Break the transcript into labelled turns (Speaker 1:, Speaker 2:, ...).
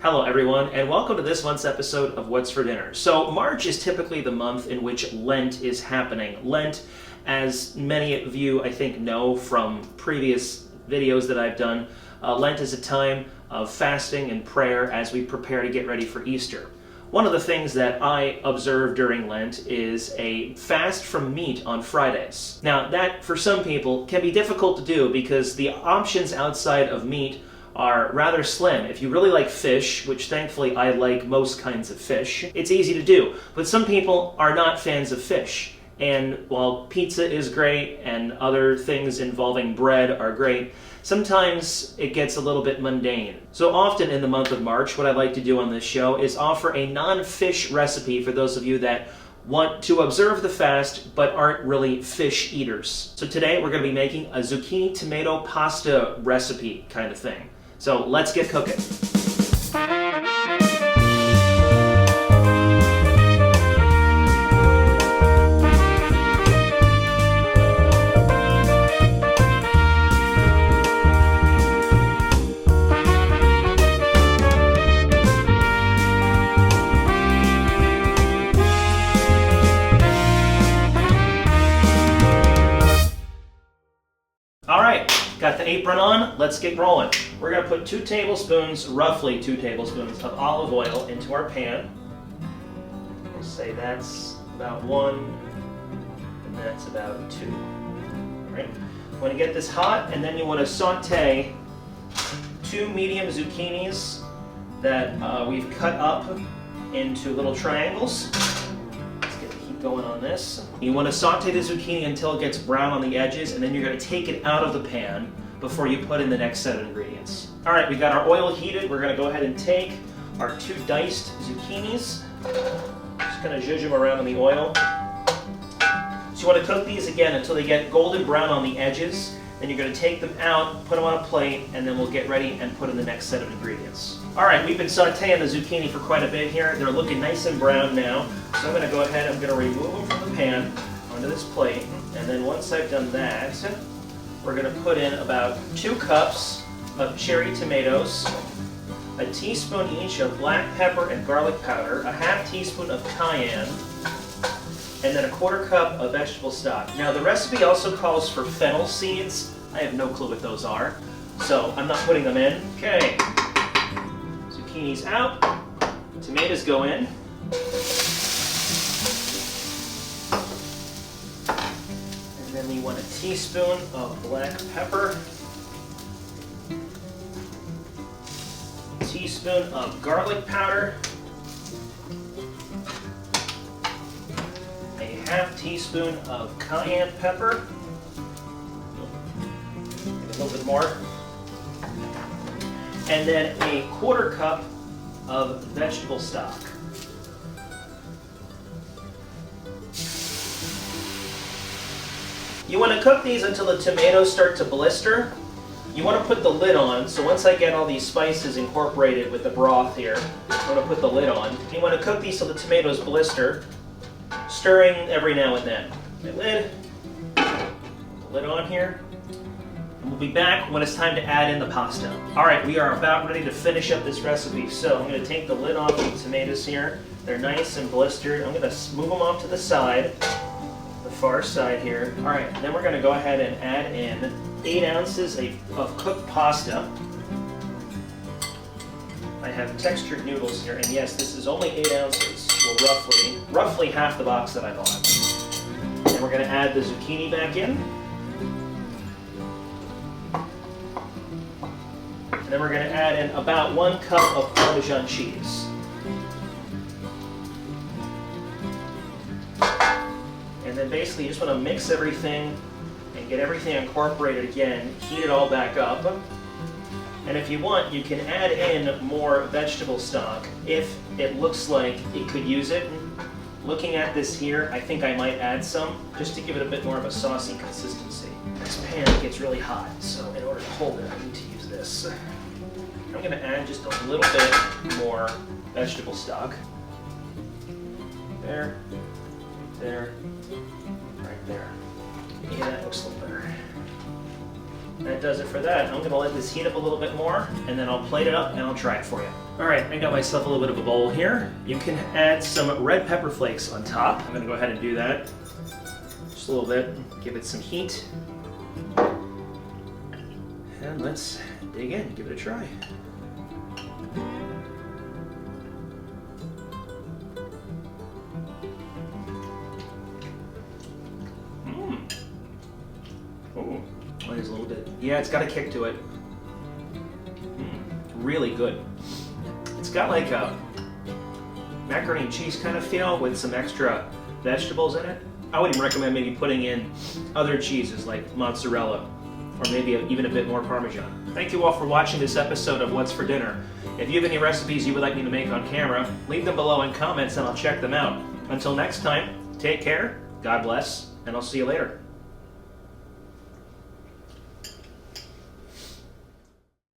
Speaker 1: Hello everyone, and welcome to this month's episode of What's for Dinner. So March is typically the month in which Lent is happening. Lent, as many of you I think know from previous videos that I've done, Lent is a time of fasting and prayer as we prepare to get ready for Easter. One of the things that I observe during Lent is a fast from meat on Fridays. Now that, for some people, can be difficult to do because the options outside of meat are rather slim. If you really like fish, which thankfully I like most kinds of fish, it's easy to do. But some people are not fans of fish. And while pizza is great and other things involving bread are great, sometimes it gets a little bit mundane. So often in the month of March, what I like to do on this show is offer a non-fish recipe for those of you that want to observe the fast but aren't really fish eaters. So today we're going to be making a zucchini tomato pasta recipe kind of thing. So let's get cooking. Got the apron on, let's get rolling. We're gonna put roughly 2 tablespoons of olive oil into our pan. We'll say that's about 1, and that's about 2. All right. You wanna get this hot, and then you wanna saute 2 medium zucchinis that we've cut up into little triangles. Going on this. You want to saute the zucchini until it gets brown on the edges, and then you're going to take it out of the pan before you put in the next set of ingredients. All right, we've got our oil heated. We're going to go ahead and take our 2 diced zucchinis. Just going to zhuzh them around in the oil. So you want to cook these again until they get golden brown on the edges. Then you're going to take them out, put them on a plate, and then we'll get ready and put in the next set of ingredients. All right, we've been sauteing the zucchini for quite a bit here. They're looking nice and brown now. So I'm going to go ahead, I'm going to remove them from the pan onto this plate. And then once I've done that, we're going to put in about 2 cups of cherry tomatoes, a teaspoon each of black pepper and garlic powder, a half teaspoon of cayenne, and then a 1/4 cup of vegetable stock. Now the recipe also calls for fennel seeds. I have no clue what those are, so I'm not putting them in. Okay, zucchini's out, tomatoes go in. And then we want a teaspoon of black pepper, a teaspoon of garlic powder, half teaspoon of cayenne pepper, maybe a little bit more, and then a 1/4 cup of vegetable stock. You want to cook these until the tomatoes start to blister. You want to put the lid on, so once I get all these spices incorporated with the broth here, I want to put the lid on. You want to cook these till the tomatoes blister, stirring every now and then. The lid on here. And we'll be back when it's time to add in the pasta. All right, we are about ready to finish up this recipe. So I'm going to take the lid off of the tomatoes here. They're nice and blistered. I'm going to move them off to the side, the far side here. All right, then we're going to go ahead and add in 8 ounces of cooked pasta. I have textured noodles here, and yes, this is only 8 ounces, well, roughly half the box that I bought. And we're going to add the zucchini back in. And then we're going to add in about 1 cup of Parmesan cheese. And then basically you just want to mix everything and get everything incorporated again, heat it all back up. And if you want, you can add in more vegetable stock if it looks like it could use it. Looking at this here, I think I might add some just to give it a bit more of a saucy consistency. This pan gets really hot, so in order to hold it, I need to use this. I'm going to add just a little bit more vegetable stock. There, right there. Yeah, that looks a little better. That does it for that. I'm going to let this heat up a little bit more, and then I'll plate it up and I'll try it for you. All right, I got myself a little bit of a bowl here. You can add some red pepper flakes on top. I'm gonna go ahead and do that. Just a little bit, give it some heat. And let's dig in, give it a try. Oh, there's a little bit. Yeah, it's got a kick to it. Really good. It's got like a macaroni and cheese kind of feel with some extra vegetables in it. I would even recommend maybe putting in other cheeses like mozzarella or maybe even a bit more Parmesan. Thank you all for watching this episode of What's for Dinner. If you have any recipes you would like me to make on camera, leave them below in comments and I'll check them out. Until next time, take care, God bless, and I'll see you later.